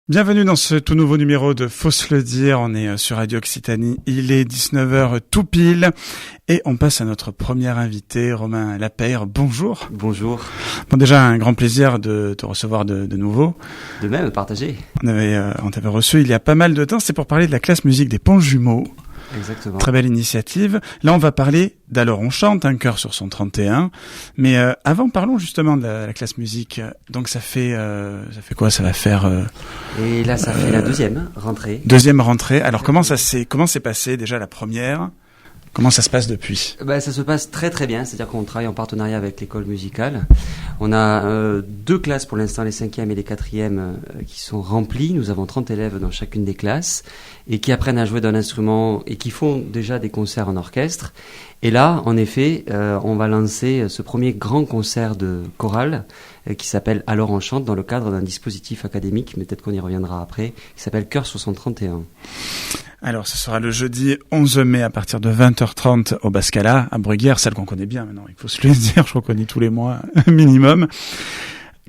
Bienvenue dans ce tout nouveau numéro de Faut se le dire. On est sur Radio Occitanie. Il est 19h tout pile. Et on passe à notre premier invité, Romain Lapeyre. Bonjour. Bonjour. Bon, déjà, un grand plaisir de te recevoir de nouveau. De même, partagé. On t'avait reçu il y a pas mal de temps. C'est pour parler de la classe musique des Ponts Jumeaux. Exactement. Très belle initiative. Là, on va parler d'Alors on chante, un chœur sur son 31. Mais avant, parlons justement de la classe musique. Donc ça fait quoi? Ça va faire... Et là, ça fait la deuxième rentrée. Deuxième rentrée. Alors comment s'est passé déjà la première? Comment ça se passe depuis? Ça se passe très très bien, c'est-à-dire qu'on travaille en partenariat avec l'école musicale. On a deux classes pour l'instant, les 5e et les 4e, qui sont remplies. Nous avons 30 élèves dans chacune des classes et qui apprennent à jouer d'un instrument et qui font déjà des concerts en orchestre. Et là, en effet, on va lancer ce premier grand concert de chorale qui s'appelle Alors on chante, dans le cadre d'un dispositif académique, mais peut-être qu'on y reviendra après, qui s'appelle Chœur sur son 31. Alors, ce sera le jeudi 11 mai à partir de 20h30 au Bascala, à Bruguière, celle qu'on connaît bien maintenant, il faut se le dire, je reconnais tous les mois minimum.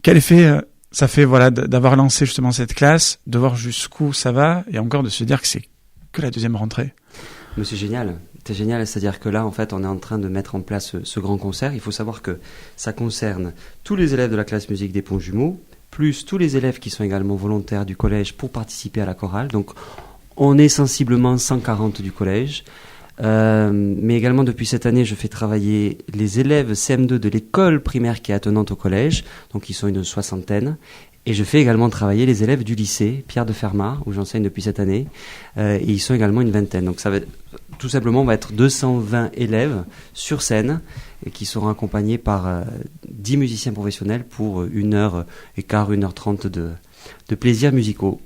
Quel effet ça fait, voilà, d'avoir lancé justement cette classe, de voir jusqu'où ça va, et encore de se dire que c'est que la deuxième rentrée? Mais c'est génial. C'est génial, c'est-à-dire que là, en fait, on est en train de mettre en place ce grand concert. Il faut savoir que ça concerne tous les élèves de la classe musique des Ponts Jumeaux, plus tous les élèves qui sont également volontaires du collège pour participer à la chorale. Donc, on est sensiblement 140 du collège. Mais également, depuis cette année, je fais travailler les élèves CM2 de l'école primaire qui est attenante au collège. Donc, ils sont une soixantaine. Et je fais également travailler les élèves du lycée Pierre de Fermat, où j'enseigne depuis cette année. Et ils sont également une vingtaine. Donc, ça va être, tout simplement, on va être 220 élèves sur scène et qui seront accompagnés par 10 musiciens professionnels pour 1h15, 1h30 de plaisirs musicaux.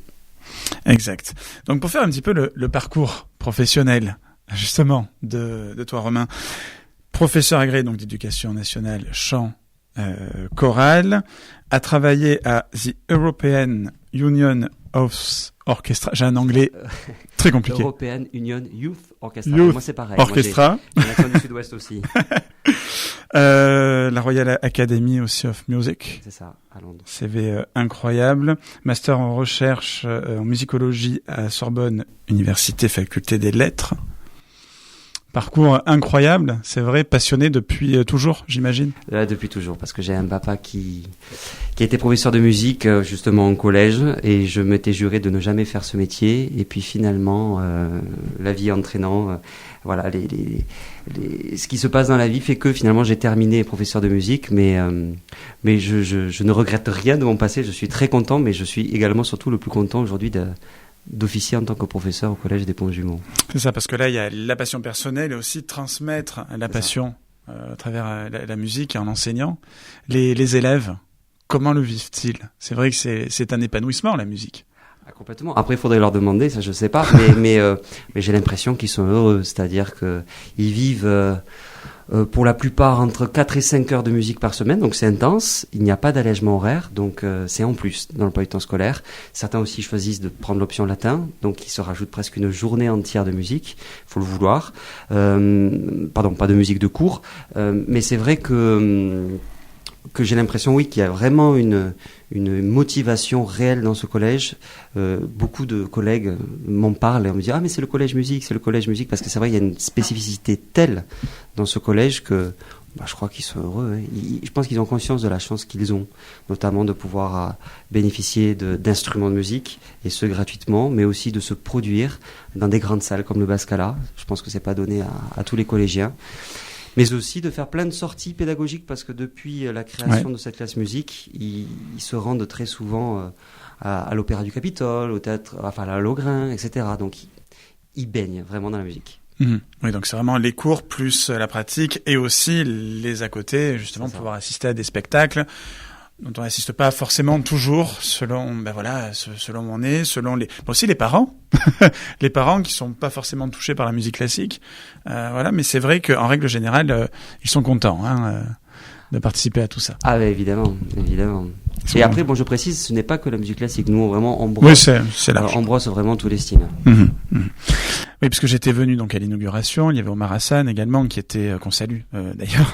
Exact. Donc, pour faire un petit peu le parcours professionnel, justement, de toi, Romain, professeur agréé donc d'éducation nationale, chant, chorale, a travaillé à The European Union of Orchestra. J'ai un anglais très compliqué. European Union Youth Orchestra. Youth Moi, c'est pareil. Orchestra. Moi, j'ai l'accent du Sud-Ouest aussi. La Royal Academy aussi of Music. C'est ça, à Londres. CV incroyable. Master en recherche en musicologie à Sorbonne Université Faculté des Lettres. Parcours incroyable, c'est vrai, passionné depuis toujours, j'imagine. Depuis toujours, parce que j'ai un papa qui a été professeur de musique justement au collège, et je m'étais juré de ne jamais faire ce métier. Et puis finalement, la vie entraînant, voilà, ce qui se passe dans la vie fait que finalement j'ai terminé professeur de musique, mais je ne regrette rien de mon passé. Je suis très content, mais je suis également surtout le plus content aujourd'hui d'officier en tant que professeur au collège des Ponts Jumeaux. C'est ça, parce que là, il y a la passion personnelle et aussi transmettre la passion à travers la musique et en enseignant. Les élèves, comment le vivent-ils? C'est vrai que c'est un épanouissement, la musique. Ah, complètement. Après, il faudrait leur demander, ça je sais pas, mais j'ai l'impression qu'ils sont heureux, c'est-à-dire qu'ils vivent pour la plupart entre 4 et 5 heures de musique par semaine, donc c'est intense, il n'y a pas d'allègement horaire, donc c'est en plus dans l'emploi du temps scolaire. Certains aussi choisissent de prendre l'option latin, donc ils se rajoutent presque une journée entière de musique, il faut le vouloir. Pardon, pas de musique de cours, mais c'est vrai que j'ai l'impression, oui, qu'il y a vraiment une motivation réelle dans ce collège. Beaucoup de collègues m'en parlent et on me dit « Ah, mais c'est le collège musique, parce que c'est vrai, il y a une spécificité telle dans ce collège que je crois qu'ils sont heureux. Hein. Je pense qu'ils ont conscience de la chance qu'ils ont, notamment de pouvoir bénéficier d'instruments de musique, et ce gratuitement, mais aussi de se produire dans des grandes salles comme le Bascala. Je pense que c'est pas donné à tous les collégiens. Mais aussi de faire plein de sorties pédagogiques, parce que depuis la création de cette classe musique, ils se rendent très souvent à l'Opéra du Capitole, au théâtre, enfin à l'Augrin, etc. Donc ils baignent vraiment dans la musique. Mmh. Oui, donc c'est vraiment les cours plus la pratique et aussi les à côté, justement pouvoir assister à des spectacles dont on n'assiste pas forcément toujours selon selon où on est, aussi les parents les parents qui sont pas forcément touchés par la musique classique, mais c'est vrai qu'en règle générale ils sont contents de participer à tout ça. Ah, évidemment. Et après, bon, je précise, ce n'est pas que la musique classique. Nous, vraiment, on brosse, oui, c'est large. on brosse vraiment tous les styles. Oui, parce que j'étais venu donc à l'inauguration, il y avait Omar Hassan également qui était qu'on salue d'ailleurs,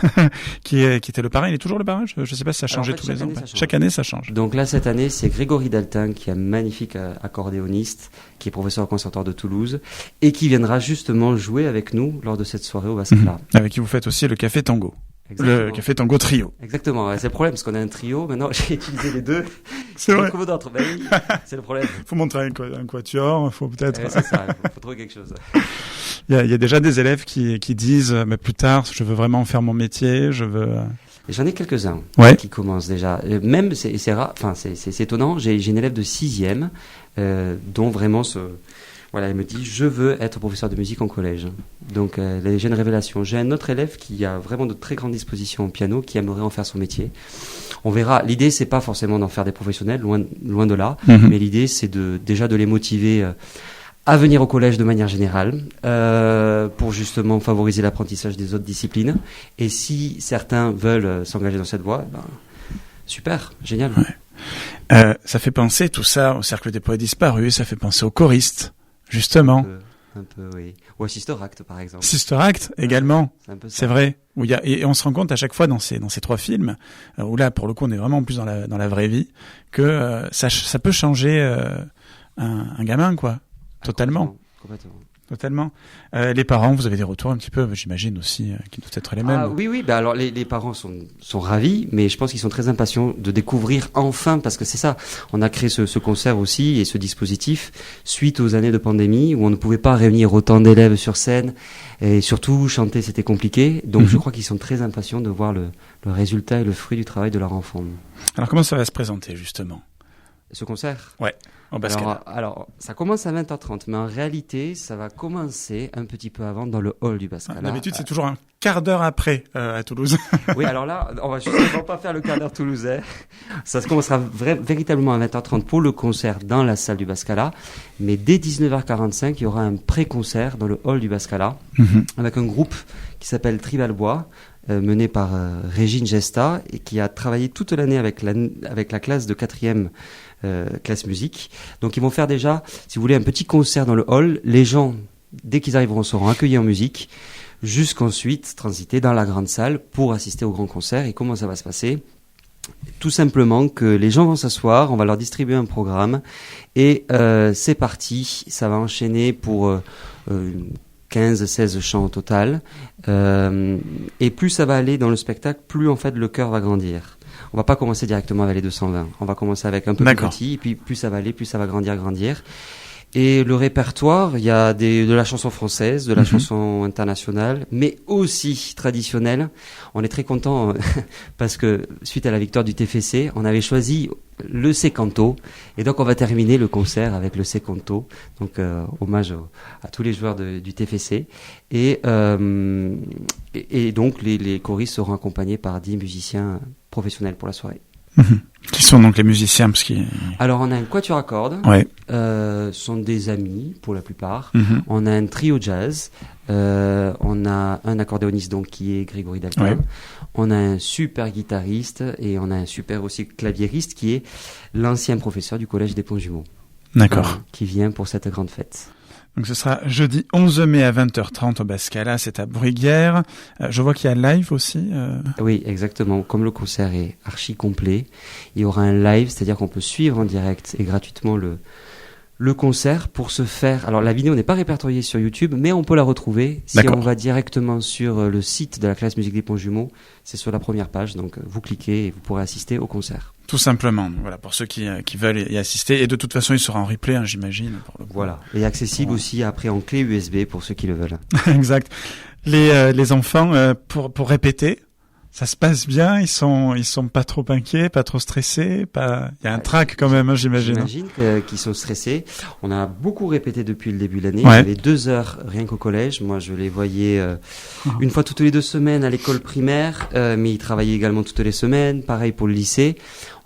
qui était le parrain. Il est toujours le parrain. Je sais pas si ça a changé tous les ans. Chaque année, ça change. Donc là, cette année, c'est Grégory Daltin, qui est un magnifique accordéoniste, qui est professeur au Conservatoire de Toulouse et qui viendra justement jouer avec nous lors de cette soirée au Bascala. Avec qui vous faites aussi le Café Tango. Exactement. Le Café Tango Trio. Exactement, ouais, c'est le problème parce qu'on a un trio. Maintenant, j'ai utilisé les deux. C'est vrai. Trouve d'autres. Ben oui, c'est le problème. Faut montrer un quatuor, faut peut-être. C'est ça, faut trouver quelque chose. Il y a déjà des élèves qui disent, mais plus tard, je veux vraiment faire mon métier, je veux. J'en ai quelques-uns qui commencent déjà. Même c'est rare, enfin c'est étonnant. J'ai une élève de 6e dont vraiment voilà, elle me dit je veux être professeur de musique en collège. Donc j'ai une révélation. J'ai un autre élève qui a vraiment de très grandes dispositions au piano, qui aimerait en faire son métier. On verra. L'idée c'est pas forcément d'en faire des professionnels, loin de là. Mais l'idée c'est déjà de les motiver à venir au collège de manière générale pour justement favoriser l'apprentissage des autres disciplines. Et si certains veulent s'engager dans cette voie, ben, super, génial. Ouais. Ça fait penser tout ça au Cercle des Poètes Disparus, ça fait penser aux choristes. Justement. Un peu, oui. Ou à Sister Act, par exemple. Sister Act, également. C'est vrai. Où et on se rend compte à chaque fois dans ces 3 films, où là, pour le coup, on est vraiment plus dans la vraie vie, que ça peut changer un gamin, quoi. Totalement. Totalement. Les parents, vous avez des retours un petit peu, j'imagine aussi, qui doivent être les mêmes. Oui. Bah alors les parents sont ravis, mais je pense qu'ils sont très impatients de découvrir enfin, parce que c'est ça. On a créé ce concert aussi et ce dispositif suite aux années de pandémie où on ne pouvait pas réunir autant d'élèves sur scène et surtout chanter, c'était compliqué. Donc je crois qu'ils sont très impatients de voir le résultat et le fruit du travail de leur enfant. Alors comment ça va se présenter justement ? Ce concert ? Ouais. Alors, ça commence à 20h30, mais en réalité, ça va commencer un petit peu avant dans le hall du Bascala. D'habitude, c'est toujours un quart d'heure après à Toulouse. Oui, alors là, on va justement pas faire le quart d'heure toulousain. Ça se commencera véritablement à 20h30 pour le concert dans la salle du Bascala. Mais dès 19h45, il y aura un pré-concert dans le hall du Bascala avec un groupe qui s'appelle Tribal Bois, mené par Régine Gesta et qui a travaillé toute l'année avec la classe de 4e classe musique. Donc ils vont faire déjà, si vous voulez, un petit concert dans le hall. Les gens, dès qu'ils arriveront, seront accueillis en musique, jusqu'ensuite transiter dans la grande salle pour assister au grand concert. Et comment ça va se passer ? Tout simplement que les gens vont s'asseoir, on va leur distribuer un programme et c'est parti, ça va enchaîner pour 15-16 chants au total. Et plus ça va aller dans le spectacle, plus en fait le chœur va grandir. On va pas commencer directement avec les 220. On va commencer avec un peu plus petit, et puis plus ça va aller, plus ça va grandir. Et le répertoire, il y a de la chanson française, de la chanson internationale, mais aussi traditionnelle. On est très content parce que suite à la victoire du TFC, on avait choisi le Secanto, et donc on va terminer le concert avec le Secanto, donc hommage à tous les joueurs du TFC. Et donc les choristes seront accompagnés par 10 musiciens professionnels pour la soirée. Qui sont donc les musiciens Alors on a un quatuor à cordes, ouais. Sont des amis pour la plupart. On a un trio jazz, on a un accordéoniste donc qui est Grégory Daltin. Ouais. On a un super guitariste et on a un super aussi claviériste qui est l'ancien professeur du collège des Ponts-Jumeaux. D'accord. Qui vient pour cette grande fête. Donc ce sera jeudi 11 mai à 20h30 au Bascala, c'est à Bruguière. Je vois qu'il y a live aussi. Oui, exactement. Comme le concert est archi complet, il y aura un live, c'est-à-dire qu'on peut suivre en direct et gratuitement le concert pour se faire... Alors la vidéo n'est pas répertoriée sur YouTube, mais on peut la retrouver si on va directement sur le site de la classe musique des Ponts-Jumeaux. C'est sur la première page, donc vous cliquez et vous pourrez assister au concert. Tout simplement, voilà, pour ceux qui veulent y assister. Et de toute façon, il sera en replay, hein, j'imagine. Voilà, et accessible aussi après en clé USB pour ceux qui le veulent. Exact. Les enfants, pour répéter, ça se passe bien, ils sont pas trop inquiets, pas trop stressés, il y a un trac quand même, hein, j'imagine. J'imagine qu'ils sont stressés. On a beaucoup répété depuis le début de l'année. Ouais. Il y avait 2 heures rien qu'au collège. Moi, je les voyais une fois toutes les 2 semaines à l'école primaire, mais ils travaillaient également toutes les semaines. Pareil pour le lycée.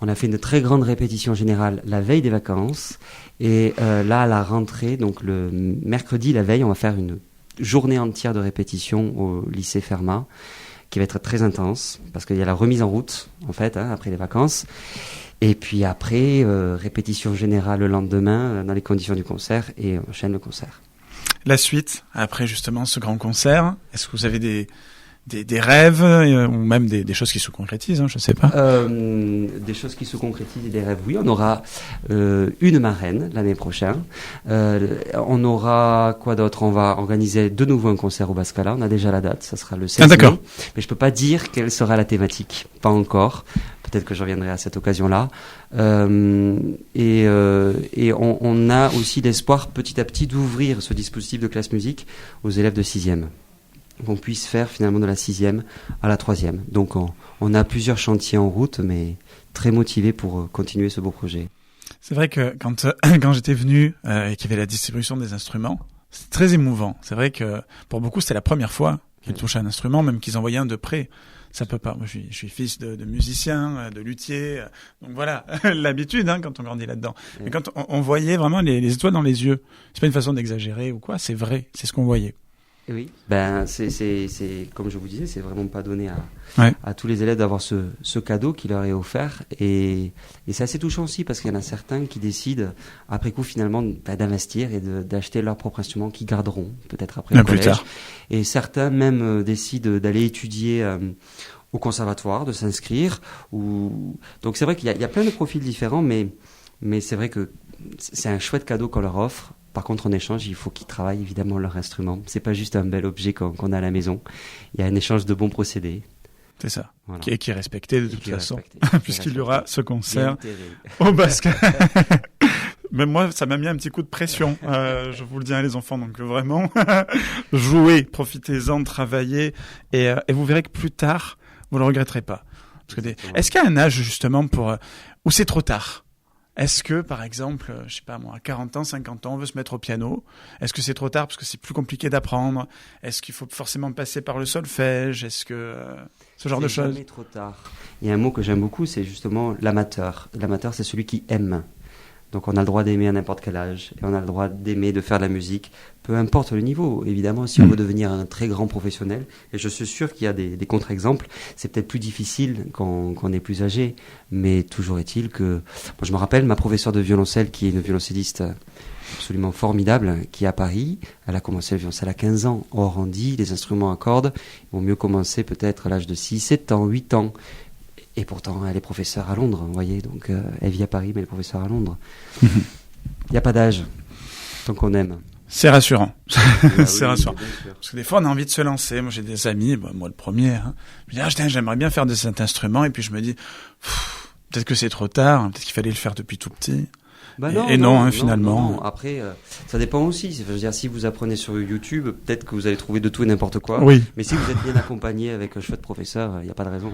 On a fait une très grande répétition générale la veille des vacances. Et là, à la rentrée, donc le mercredi, la veille, on va faire une journée entière de répétition au lycée Fermat, qui va être très intense, parce qu'il y a la remise en route, en fait, après les vacances. Et puis après, répétition générale le lendemain, dans les conditions du concert, et on enchaîne le concert. La suite, après justement ce grand concert, est-ce que vous avez des rêves ou même des choses qui se concrétisent, je ne sais pas. Des choses qui se concrétisent et des rêves, oui. On aura une marraine l'année prochaine. On aura quoi d'autre? On va organiser de nouveau un concert au Bascala. On a déjà la date, ça sera le 16 mai. Mais je peux pas dire quelle sera la thématique, pas encore. Peut-être que je reviendrai à cette occasion-là. Et on a aussi l'espoir petit à petit d'ouvrir ce dispositif de classe musique aux élèves de 6e. Qu'on puisse faire finalement de la 6e à la 3e. Donc on a plusieurs chantiers en route, mais très motivés pour continuer ce beau projet. C'est vrai que quand j'étais venu et qu'il y avait la distribution des instruments, c'était très émouvant. C'est vrai que pour beaucoup, c'était la première fois qu'ils touchaient un instrument, même qu'ils en voyaient un de près. Ça peut pas. Moi, je suis fils de musicien, de luthier. Donc voilà, l'habitude quand on grandit là-dedans. Mais quand on voyait vraiment les étoiles dans les yeux, c'est pas une façon d'exagérer ou quoi, c'est vrai, c'est ce qu'on voyait. Oui, c'est comme je vous disais, c'est vraiment pas donné à tous les élèves d'avoir ce cadeau qui leur est offert, et c'est assez touchant aussi parce qu'il y en a certains qui décident après coup finalement d'investir et d'acheter leur propre instrument qu'ils garderont peut-être après le collège. Plus tard. Et certains même décident d'aller étudier au conservatoire, de s'inscrire. Donc c'est vrai qu'il y a plein de profils différents, mais c'est vrai que c'est un chouette cadeau qu'on leur offre. Par contre, en échange, il faut qu'ils travaillent évidemment leur instrument. C'est pas juste un bel objet qu'on a à la maison. Il y a un échange de bons procédés. C'est ça. Voilà. Qui est respecté de toute façon, puisqu'il y aura ce concert au Bascala. Même moi, ça m'a mis un petit coup de pression. Je vous le dis, les enfants. Donc vraiment, jouez, profitez-en, travaillez, et vous verrez que plus tard, vous le regretterez pas. Parce que est-ce qu'il y a un âge justement où c'est trop tard? Est-ce que, par exemple, je sais pas moi, à 40 ans, 50 ans, on veut se mettre au piano? Est-ce que c'est trop tard parce que c'est plus compliqué d'apprendre? Est-ce qu'il faut forcément passer par le solfège? Est-ce que ce genre de choses? C'est jamais trop tard. Il y a un mot que j'aime beaucoup, c'est justement l'amateur. L'amateur, c'est celui qui aime. Donc on a le droit d'aimer à n'importe quel âge, et on a le droit d'aimer, de faire de la musique, peu importe le niveau. Évidemment, si on veut devenir un très grand professionnel, et je suis sûr qu'il y a des contre-exemples, c'est peut-être plus difficile quand on est plus âgé, mais toujours est-il que... Moi, je me rappelle, ma professeure de violoncelle, qui est une violoncelliste absolument formidable, qui est à Paris, elle a commencé le violoncelle à 15 ans. Or, on dit, les instruments à cordes, ils vont mieux commencer peut-être à l'âge de 6, 7 ans, 8 ans. Et pourtant, elle est professeure à Londres, vous voyez. Donc, elle vit à Paris, mais elle est professeure à Londres. Il n'y a pas d'âge, tant qu'on aime. C'est rassurant. C'est rassurant. Parce que des fois, on a envie de se lancer. Moi, j'ai des amis, moi le premier. Je me dis, j'aimerais bien faire de cet instrument. Et puis, je me dis, peut-être que c'est trop tard. Peut-être qu'il fallait le faire depuis tout petit. Non, finalement. Non. Après, ça dépend aussi. Je veux dire, si vous apprenez sur YouTube, peut-être que vous allez trouver de tout et n'importe quoi. Oui. Mais si vous êtes bien accompagné avec un chouette professeur, il n'y a pas de raison.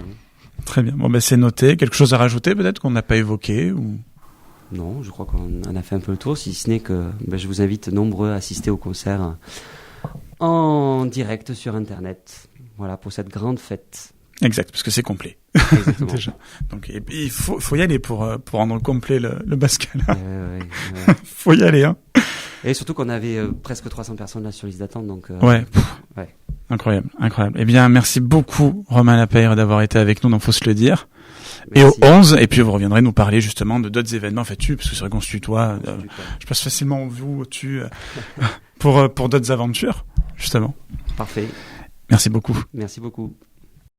Très bien. Bon, c'est noté. Quelque chose à rajouter, peut-être, qu'on n'a pas évoqué ou... Non, je crois qu'on en a fait un peu le tour, si ce n'est que je vous invite nombreux à assister au concert en direct sur Internet. Voilà, pour cette grande fête. Exact, parce que c'est complet. Exactement. Déjà. Donc, il faut y aller pour rendre complet le Bascala. Ouais. Faut y aller, Et surtout qu'on avait presque 300 personnes là sur liste d'attente, donc... Ouais. Incroyable. Eh bien, merci beaucoup, Romain Lapeyre, d'avoir été avec nous, donc faut se le dire. Merci. Et au 11, et puis vous reviendrez nous parler justement de d'autres événements, parce que c'est vrai qu'on se tutoie. Je passe facilement vous au-dessus pour d'autres aventures, justement. Parfait. Merci beaucoup. Merci beaucoup.